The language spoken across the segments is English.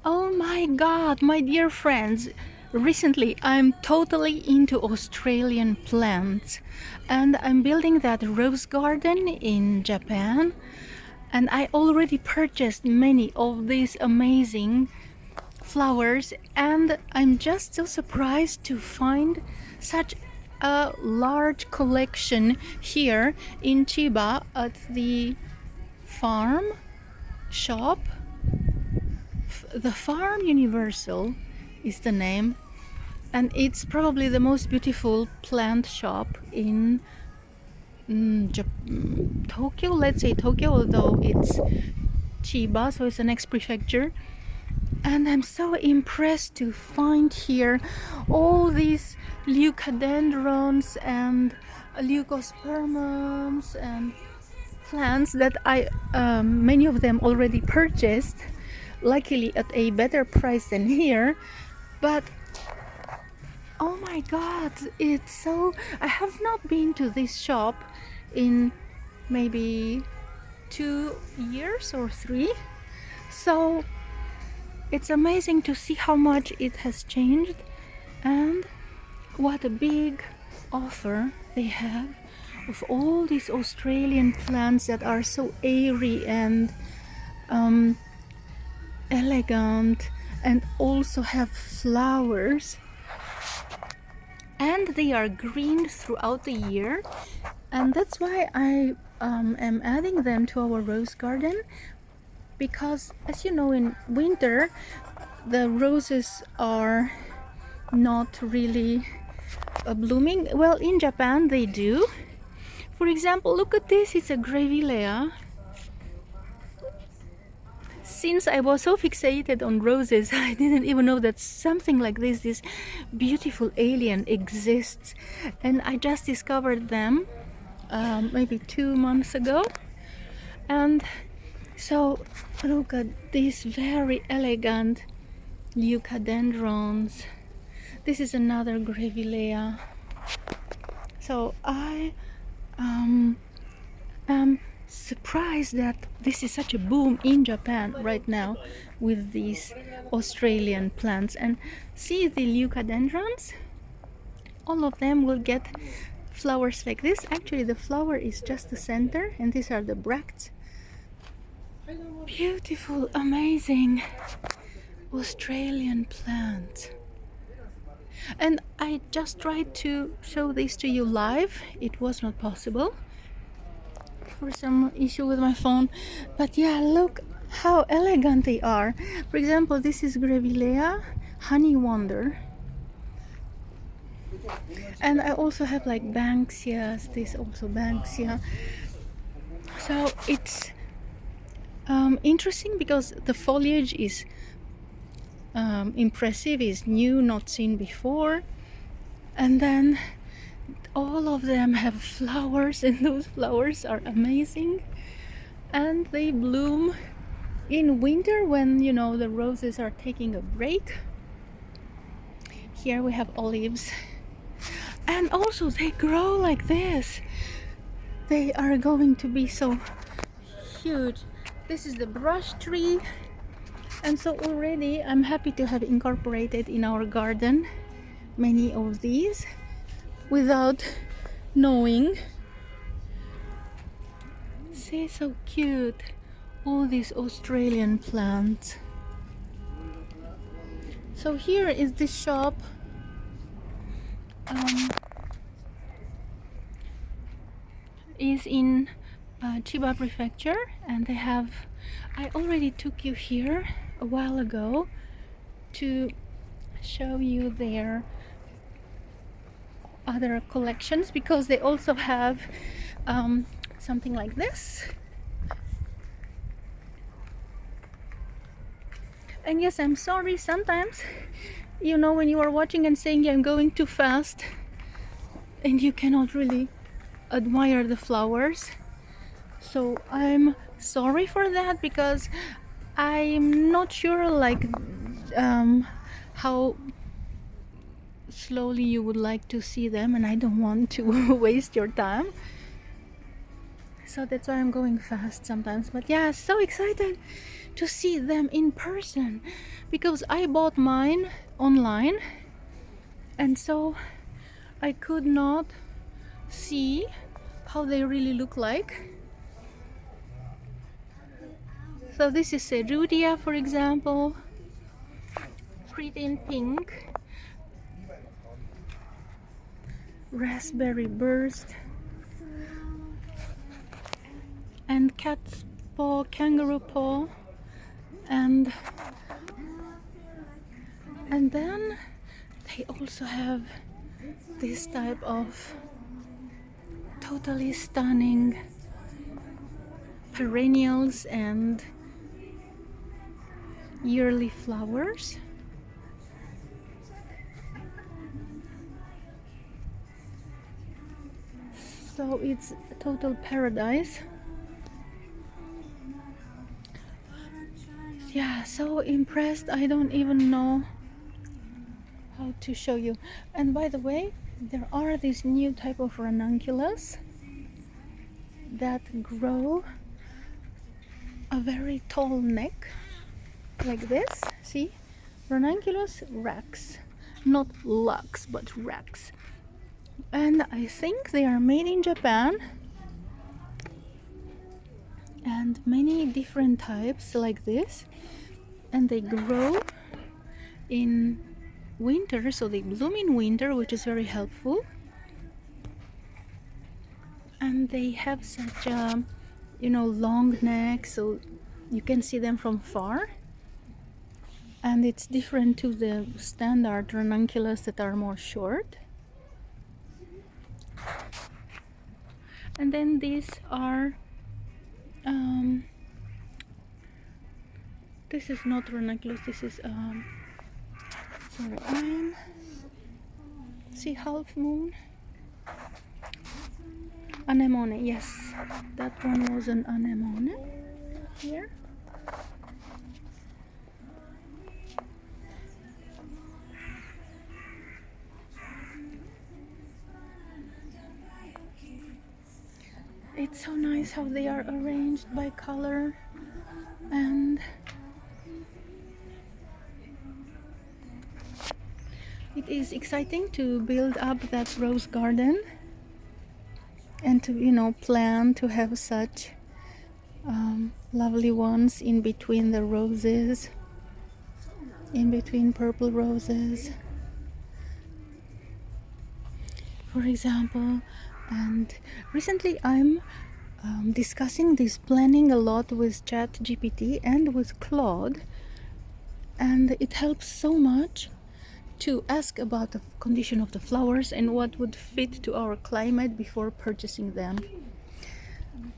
Oh my god, my dear friends, recently I'm totally into Australian plants and I'm building that rose garden in Japan, and I already purchased many of these amazing flowers, and I'm just so surprised to find such a large collection here in Chiba at the farm shop. The Farm Universal is the name, and it's probably the most beautiful plant shop in Tokyo. Let's say Tokyo, although it's Chiba, so it's the next prefecture. And I'm so impressed to find here all these Leucadendrons and Leucospermums and plants that I many of them already purchased, luckily at a better price than here. But oh my god, it's so... I have not been to this shop in maybe 2 years or 3, so it's amazing to see how much it has changed and what a big offer they have of all these Australian plants that are so airy and elegant and also have flowers, and they are green throughout the year, and that's why I am adding them to our rose garden, because as you know, in winter the roses are not really blooming. Well, in Japan they do. For example, look at this, it's a Grevilea. Since I was so fixated on roses, I didn't even know that something like this beautiful alien exists, and I just discovered them maybe 2 months ago. And so look at these very elegant Leucadendrons. This is another Grevilea. So I am surprised that this is such a boom in Japan right now with these Australian plants. And see the Leucadendrons, all of them will get flowers like this. Actually the flower is just the center, and these are the bracts. Beautiful, amazing Australian plant. And I just tried to show this to you live. It was not possible for some issue with my phone, but yeah, look how elegant they are. For example, this is Grevilea Honey Wonder, and I also have like Banksias. This also Banksia. So it's interesting because the foliage is impressive, is new, not seen before, and then all of them have flowers, and those flowers are amazing, and they bloom in winter when, you know, the roses are taking a break. Here we have olives, and also they grow like this. They are going to be so huge. This is the brush tree, and so already I'm happy to have incorporated in our garden many of these without knowing. See, so cute, all these Australian plants. So here is this shop. Is in Chiba prefecture, and they have... I already took you here a while ago to show you their other collections, because they also have something like this. And yes, I'm sorry, sometimes, you know, when you are watching and saying I'm going too fast and you cannot really admire the flowers, so I'm sorry for that, because I'm not sure like how slowly you would like to see them, and I don't want to waste your time, so that's why I'm going fast sometimes. But yeah, so excited to see them in person, because I bought mine online and so I could not see how they really look like. So this is a Protea, for example, pretty in pink. Raspberry burst and cat's paw, kangaroo paw, and then they also have this type of totally stunning perennials and yearly flowers. So it's a total paradise. Yeah, so impressed. I don't even know how to show you. And by the way, there are these new type of ranunculus that grow a very tall neck like this. See? Ranunculus rex, not lux but rex. And I think they are made in Japan, and many different types like this, and they grow in winter, so they bloom in winter, which is very helpful. And they have such a long neck, so you can see them from far, and it's different to the standard ranunculus that are more short. And then these are this is not ranunculus, this is see, half moon anemone. Yes, that one was an anemone here. It's so nice how they are arranged by color, and it is exciting to build up that rose garden and to plan to have such lovely ones in between the roses, in between purple roses, for example. And recently I'm discussing this planning a lot with ChatGPT and with Claude, and it helps so much to ask about the condition of the flowers and what would fit to our climate before purchasing them.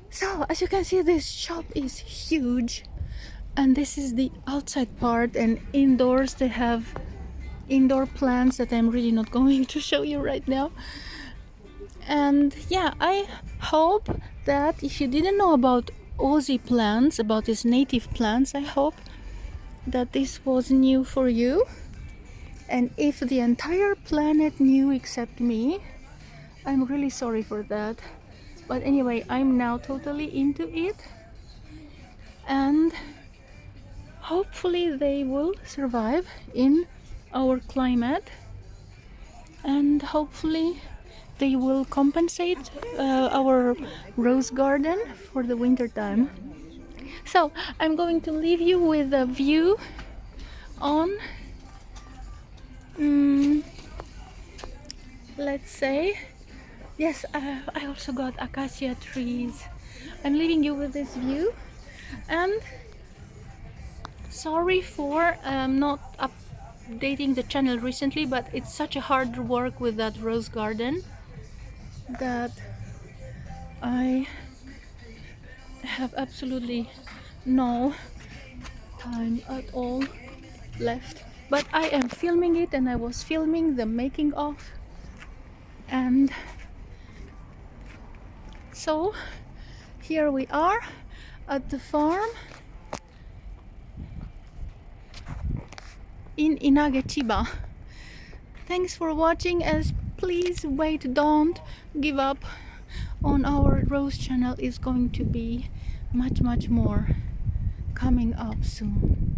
So as you can see, this shop is huge, and this is the outside part, and indoors they have indoor plants that I'm really not going to show you right now. And yeah, I hope that if you didn't know about Aussie plants, about these native plants, I hope that this was new for you. And if the entire planet knew except me, I'm really sorry for that. But anyway, I'm now totally into it, and hopefully they will survive in our climate, and hopefully they will compensate our rose garden for the winter time. So I'm going to leave you with a view on let's say, yes, I also got acacia trees. I'm leaving you with this view, and sorry for not updating the channel recently, but it's such a hard work with that rose garden that I have absolutely no time at all left. But I am filming it, and I was filming the making of, and so here we are at the farm in Inage, Chiba. Thanks for watching, as please wait, don't give up on our rose channel. Is going to be much more coming up soon.